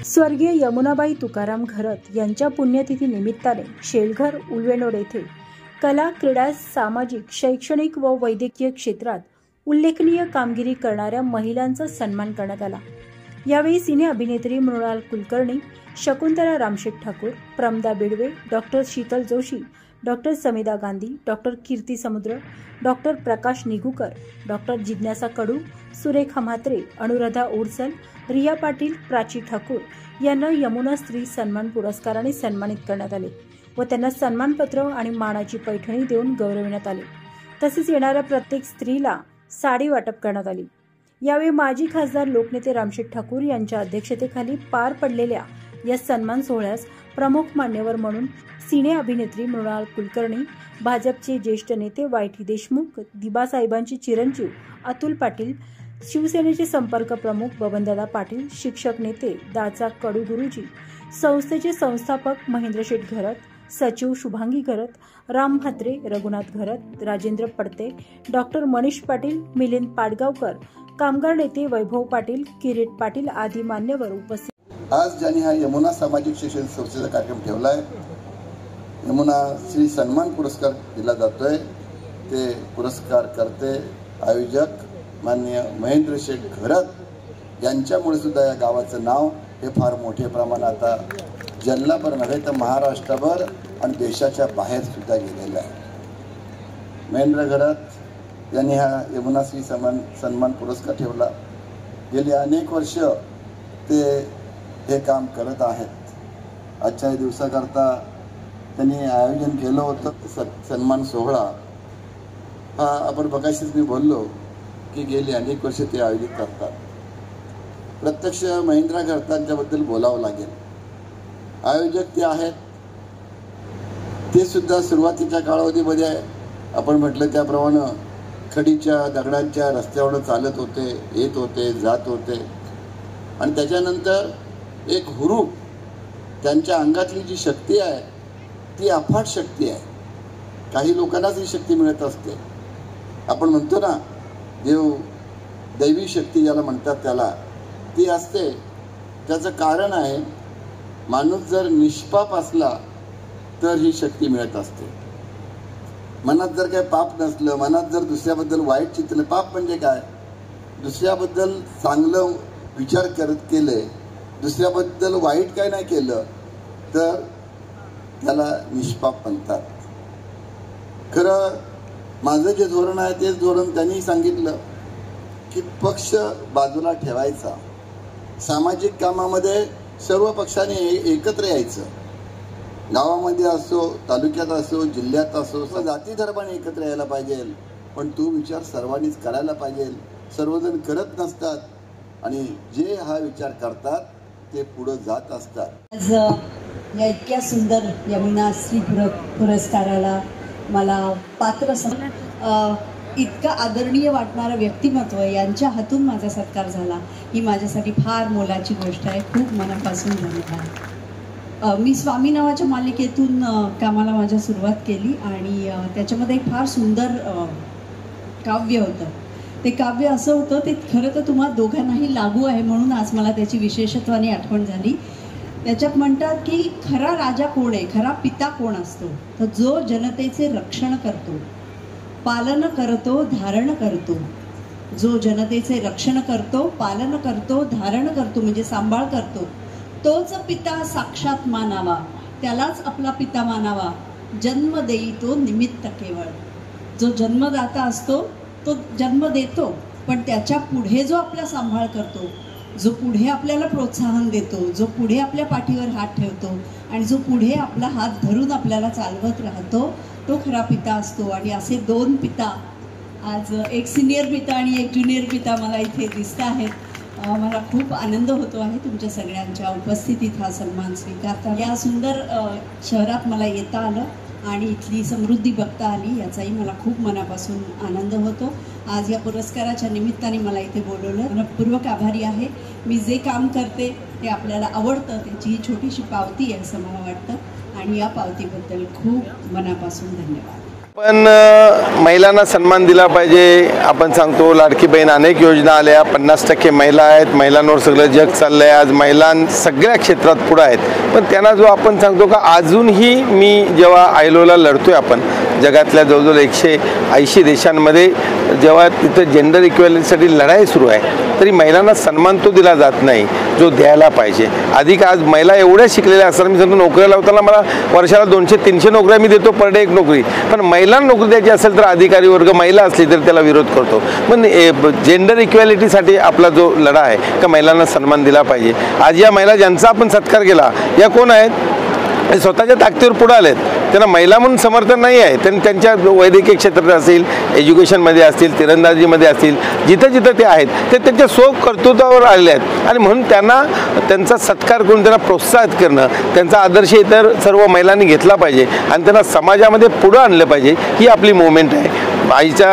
स्वर्गीय यमुनाबाई तुकाराम घरत यांच्या पुण्यतिथी निमित्ताने शेलघर उल्वेनोड येथे कला, क्रीडा, सामाजिक, शैक्षणिक व वैद्यकीय क्षेत्रात उल्लेखनीय कामगिरी करणाऱ्या महिलांचा सन्मान करण्यात आला। यावेळी सिने अभिनेत्री Mrinal Kulkarni, Shakuntala Ramshet Thakur, Pramada Bidwe, doctor Sheetal Joshi, doctor Samidha Gandhi, doctor कीर्ती समुद्र, डॉक्टर प्रकाश निगुकर, डॉक्टर जिज्ञासा कडू, सुरेखा म्हात्रे, अनुराधा ओरसल, रिया पाटील, प्राची ठाकूर यांना यमुना स्त्री सन्मान पुरस्काराने सन्मानित करण्यात आले व त्यांना सन्मानपत्र आणि मानाची पैठणी देऊन गौरविण्यात आले। तसेच येणाऱ्या प्रत्येक स्त्रीला साडी वाटप करण्यात आली। यावेळी माजी खासदार लोकनेते रामशेठ ठाकूर यांच्या अध्यक्षतेखाली पार पडलेल्या या सन्मान सोहळ्यास प्रमुख मान्यवर म्हणून सिने अभिनेत्री मृणाल कुलकर्णी, भाजपचे ज्येष्ठ नेते वाय.टी. देशमुख, दिबासाहेबांचे चिरंजीव अतुल पाटील, शिवसेनेचे संपर्क प्रमुख बबनदादा पाटील, शिक्षक नेते दाचा कडू गुरुजी, संस्थेचे संस्थापक महेंद्रशेठ घरत, सचिव शुभांगी घरत, राम म्हात्रे, रघुनाथ घरत, राजेंद्र पडते, डॉक्टर मनीष पाटील, मिलिंद पाडगावकर, कामगार नेते वैभव पाटील, किरीट पाटील आदी मान्यवर उपस्थित। आज ज्यांनी हा यमुना सामाजिक शिक्षण संस्थेचा कार्यक्रम ठेवलाय, यमुना श्री सन्मान पुरस्कार दिला जातोय, ते पुरस्कार करते आयोजक माननीय महेंद्रशेठ घरत यांच्यामुळे सुद्धा या गावाचं नाव हे फार मोठ्या प्रमाणात आता जल्हाभर नव्हे तर महाराष्ट्रभर आणि देशाच्या बाहेर सुद्धा गेलेलं आहे। महेंद्र घरत यांनी हा यमुना श्री सन्मान पुरस्कार ठेवला। गेली अनेक वर्ष ते हे काम करत आहेत। आजच्या दिवसाकरता त्यांनी आयोजन केलं होतं सन्मान सोहळा। हा आपण बघायचीच मी बोललो की गेली अनेक वर्ष ते आयोजित करतात। प्रत्यक्ष महेंद्र घरतांच्याबद्दल बोलावं लागेल। आयोजक ते आहेत, ते सुद्धा सुरुवातीच्या कालावधीमध्ये आपण म्हटलं त्याप्रमाणे खडीच्या दगडांच्या रस्त्यावर चालत होते, येत होते, जात होते आणि त्याच्यानंतर एक हुरूप, त्यांच्या अंगातली जी शक्ती आहे ती अफाट शक्ती आहे। काही लोकांनाच ही शक्ती मिळत असते। आपण म्हणतो ना देव, दैवी शक्ती ज्याला म्हणतात त्याला ती असते। त्याचं कारण आहे माणूस जर निष्पाप असला तर ही शक्ती मिळत असते। मनात जर काही पाप नसलं, मनात जर दुसऱ्याबद्दल वाईट चिंतन, पाप म्हणजे काय, दुसऱ्याबद्दल चांगलं विचार केले, दुसऱ्याबद्दल वाईट काय नाही केलं तर त्याला निष्पाप म्हणतात। खरं माझं जे धोरण आहे तेच धोरण त्यांनी सांगितलं की पक्ष बाजूला ठेवायचा, सामाजिक कामामध्ये सर्व पक्षांनी एकत्र यायचं। गावामध्ये असो, तालुक्यात असो, जिल्ह्यात असो, जाती धर्माने एकत्र यायला पाहिजे, पण तो विचार सर्वांनीच करायला पाहिजे। सर्वजण करत नसतात आणि जे हा विचार करतात ते पुढे जात असतात। आज या इतक्या सुंदर यमुना श्री पुरस्काराला मला पात्र इतकं आदरणीय वाटणारं व्यक्तिमत्व यांच्या हातून माझा सत्कार झाला, ही माझ्यासाठी फार मोलाची गोष्ट आहे। खूप मनापासून धन्यवाद। मी स्वामी नावाच्या मालिकेतून कामाला माझ्या सुरुवात केली आणि त्याच्यामध्ये एक फार सुंदर काव्य होतं। ते काव्य असं होतं, ते खरं तर तुम्हा दोघांनाही लागू आहे म्हणून आज मला त्याची विशेषत्वाने आठवण झाली। त्याच्यात म्हणतात की खरा राजा कोण आहे, खरा पिता कोण असतो, तर जो जनतेचे रक्षण करतो, पालन करतो, धारण करतो। जो जनतेचे रक्षण करतो, पालन करतो, धारण करतो म्हणजे सांभाळ करतो, तोच पिता साक्षात मानावा, त्यालाच आपला पिता मानावा। जन्म देई तो निमित्त केवळ। जो जन्मदाता असतो तो जन्म देतो, पण त्याच्या पुढे जो आपला सांभाळ करतो, जो पुढे आपल्याला प्रोत्साहन देतो, जो पुढे आपल्या पाठीवर हात ठेवतो आणि जो पुढे आपला हात धरून आपल्याला चालवत राहतो, तो खरा पिता असतो। आणि असे दोन पिता, आज एक सिनियर पिता आणि एक ज्युनियर पिता मला इथे दिसत आहेत। मला खूप आनंद होतो आहे तुमच्या सगळ्यांच्या उपस्थितीत हा सन्मान स्वीकारता। या सुंदर शहरात मला येता आलं आणि इथली समृद्धी बघता आली, याचाही मला खूप मनापासून आनंद होतो। आज या पुरस्काराच्या निमित्ताने मला इथे बोलवलं, मनपूर्वक आभारी आहे। मी जे काम करते ते आपल्याला आवडतं, त्याची ही छोटीशी पावती आहे असं मला वाटतं आणि या पावतीबद्दल खूप मनापासून धन्यवाद। आपण महिलांना सन्मान दिला पाहिजे. आपण सांगतो लाडकी बहीण अनेक योजना आल्या, 50% महिला आहेत, महिलांवर सगळं जग चाललं आहे. आज महिला सगळ्या क्षेत्रात पुढे आहेत. पण त्यांना जो आपण सांगतो का अजूनही मी जेव्हा आयलोला लढतोय, आपण जगातल्या जवळजवळ 180 देशांमध्ये जेव्हा तिथं जेंडर इक्वॅलिटीसाठी लढाई सुरू आहे, तरी महिलांना सन्मान तो दिला जात नाही जो द्यायला पाहिजे. अधिक आज महिला एवढ्या शिकलेल्या असतात, मी सांगतो नोकऱ्या लावताना मला वर्षाला 200-300 नोकऱ्या मी देतो, पर डे एक नोकरी. पण महिलांना नोकरी द्यायची असेल तर अधिकारी वर्ग महिला असली तरी त्याला विरोध करतो. पण जेंडर इक्वॅलिटीसाठी आपला जो लढा आहे का महिलांना सन्मान दिला पाहिजे. आज या महिला ज्यांचा आपण सत्कार केला या कोण आहेत, स्वतःच्या ताकदीवर पुढे आलेत. त्यांना महिला म्हणून समर्थन नाही आहे. त्यांच्या वैद्यकीय क्षेत्रात असेल, एज्युकेशनमध्ये असतील, तिरंदाजीमध्ये असतील, जिथं जिथं ते आहेत ते त्यांच्या कर्तृत्वावर आलेले आहेत. आणि म्हणून त्यांचा सत्कार करून त्यांना प्रोत्साहित करणं, त्यांचा आदर्श इतर सर्व महिलांनी घेतला पाहिजे आणि त्यांना समाजामध्ये पुढं आणलं पाहिजे. ही आपली मुवमेंट आहे. आईच्या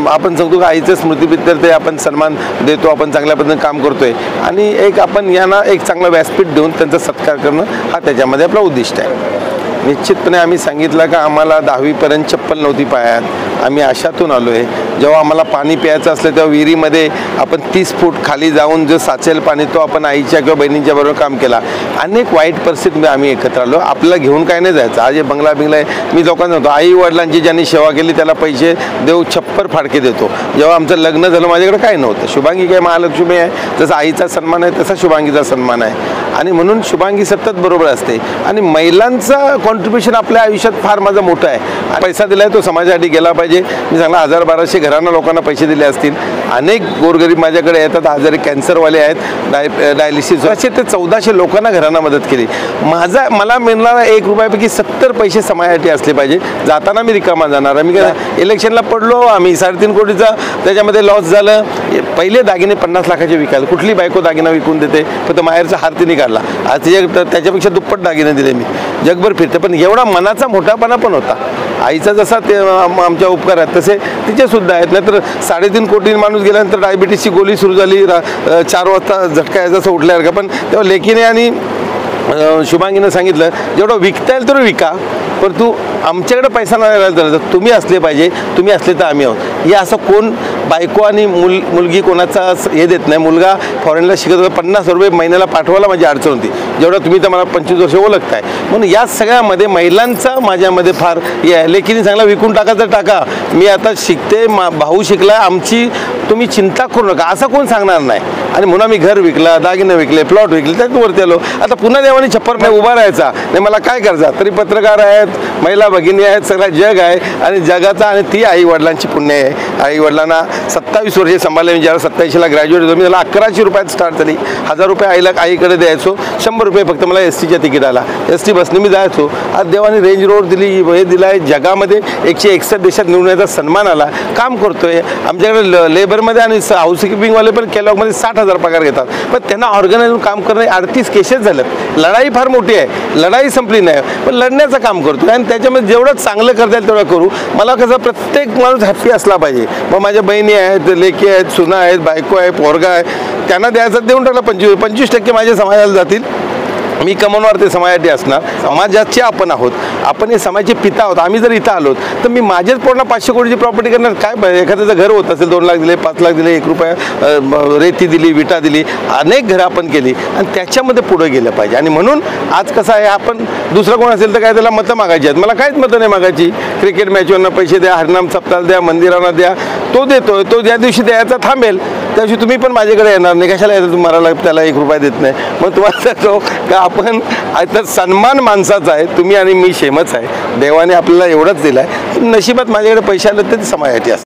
आपण सांगतो का आईचं स्मृतीबद्दल ते आपण सन्मान देतो, आपण चांगल्या पद्धतीने काम करतोय आणि एक आपण यांना एक चांगलं व्यासपीठ देऊन त्यांचा सत्कार करणं हा त्याच्यामध्ये आपला उद्दिष्ट आहे. निश्चितपणे आम्ही सांगितलं का आम्हाला 10वीपर्यंत चप्पल नव्हती पायात, आम्ही अशातून आलो आहे. जेव्हा आम्हाला पाणी प्यायचं असलं तेव्हा विहिरीमध्ये आपण 30 फूट खाली जाऊन जो साचेल पाणी तो आपण आईच्या किंवा बहिणींच्या बरोबर काम केला. अनेक वाईट परिस्थितीमध्ये आम्ही एकत्र आलो. आपल्याला घेऊन काय नाही जायचं. आज हे बंगला आहे, मी लोकांना म्हणतो आई वडिलांची ज्यांनी सेवा केली त्याला पैसे देऊ, छप्पर फाडके देतो. जेव्हा आमचं लग्न झालं माझ्याकडे काय नव्हतं. शुभांगी काय महालक्ष्मी आहे, जसा आईचा सन्मान आहे तसा शुभांगीचा सन्मान आहे. आणि म्हणून शुभांगी सतत बरोबर असते. आणि महिलांचा कॉन्ट्रीब्युशन आपल्या आयुष्यात फार माझं मोठं आहे. पैसा दिलाय तो समाजासाठी गेला पाहिजे. मी सांगला 1000-1200 घरांना लोकांना पैसे दिले असतील. अनेक गोरगरीब माझ्याकडे येतात, आजारी कॅन्सरवाले आहेत, डायलिसिस असे ते 1400 लोकांना घरांना मदत केली. मला मिळणारा 1 रुपयापैकी 70 पैसे समाजासाठी असले पाहिजे. जाताना मी रिकामा जाणार. मी काय इलेक्शनला पडलो, आम्ही 3.5 कोटीचा त्याच्यामध्ये लॉस झालं. पहिले दागिने 50 लाखाचे विकायला, कुठली बायको दागिना विकून देते. फक्त माहेरचा हार तिने काढला. आज त्याच्यापेक्षा दुप्पट दागिने दिले मी. जगभर फिरते. पण एवढा मनाचा मोठापणा पण होता. आईचा जसा ते आमच्या उपकार आहेत तसे तिचे सुद्धा आहेत. नाहीतर 3.5 कोटी माणूस गेल्यानंतर डायबिटीसची गोळी सुरू झाली, 4 वाजता झटका यायचा असं उठल्यासारखा. पण तेव्हा लेकीने आणि शुभांगीनं सांगितलं जेवढं विकता येईल तर विका, पण तू आमच्याकडे पैसा नाही राहिला तर तुम्ही असले पाहिजे, तुम्ही असले तर आम्ही आहोत. हे असं कोण बायको आणि मुलगी कोणाचा हे देत नाही. मुलगा फॉरेनला शिकत होता, 50 रुपये महिन्याला पाठवायला माझी अडचण होती. जेवढं तुम्ही तर मला 25 वर्ष ओळखताय. म्हणून या सगळ्यामध्ये महिलांचा माझ्यामध्ये फार हे आहे. लेकीने सांगला विकून टाका तर टाका, मी आता शिकते, भाऊ शिकला, आमची तुम्ही चिंता करू नका असं कोण सांगणार नाही. आणि म्हणून मी घर विकला, दागिने विकले, प्लॉट विकले, त्यात वरती आलो. आता पुन्हा देवाने छप्पर नाही उभा राहायचा नाही, मला काय करायचं. तरी पत्रकार आहेत, महिला भगिनी आहेत, सगळा जग आहे. आणि जगाचा आणि ती आई वडिलांची पुण्य आहे. आई वडिलांना 27 वर्षे सांभाळले. मी ज्याला 87ला ग्रॅज्युएट झालो, मी त्याला 1100 रुपयात स्टार्ट झाली. 1000 रुपये आईकडे द्यायचो, 100 रुपये फक्त मला STच्या तिकिटाला. ST बसने मी जायचो. आज देवाने रेंज रोड दिली, हे दिला आहे. जगामध्ये 161 देशात निवडण्याचा सन्मान आला. काम करतोय. आमच्याकडे लेबरमध्ये आणि हाऊसकीपिंगवाले पण केलॉगमध्ये 60,000 पगार घेतात. पण त्यांना ऑर्गनाइज काम करणं 38 केसेस झालेत. लढाई फार मोठी आहे, लढाई संपली नाही, पण लढण्याचं काम करतो. आणि त्याच्यामध्ये जेवढं चांगलं करता येईल तेवढं करू. मला कसं प्रत्येक माणूस हॅप्पी असला पाहिजे. मग माझ्या बहिणी आहेत, लेकी आहेत, सुना आहेत, बायको आहे, पोरगा आहे, त्यांना द्यायचं देऊन टाकलं. 25% माझ्या समाजाला जातील. मी कमवणार ते समाजासाठी असणार. समाजाचे आपण आहोत, आपण हे समाजाचे पिता आहोत. आम्ही जर इथं आलोत तर मी माझ्याच पोरांना 500 कोटीची प्रॉपर्टी करणार काय. एखाद्याचं घर होत असेल 2 लाख दिले, 5 लाख दिले, 1 रुपया रेती दिली, विटा दिली, अनेक घरं आपण केली आणि त्याच्यामध्ये पुढे गेलं पाहिजे. आणि म्हणून आज कसं आहे, आपण दुसरं कोण असेल तर काय त्याला मतं मागायची आहेत. मला काहीच मतं नाही मागायची. क्रिकेट मॅचवरनं पैसे द्या, हरनाम सप्ताहाला द्या, मंदिरांना द्या, तो देतोय. तो ज्या दिवशी द्यायचा थांबेल त्या दिवशी तुम्ही पण माझ्याकडे येणार नाही. कशाला येतं तुम्हाला, त्याला 1 रुपया देत नाही. मग तुम्हाला सांगतो का आपण आता सन्मान माणसाचा आहे. तुम्ही आणि मी सेमच आहे. देवाने आपल्याला एवढंच दिलं आहे. नशिबात माझ्याकडे पैसे आले तर ते समाजासाठी असतात.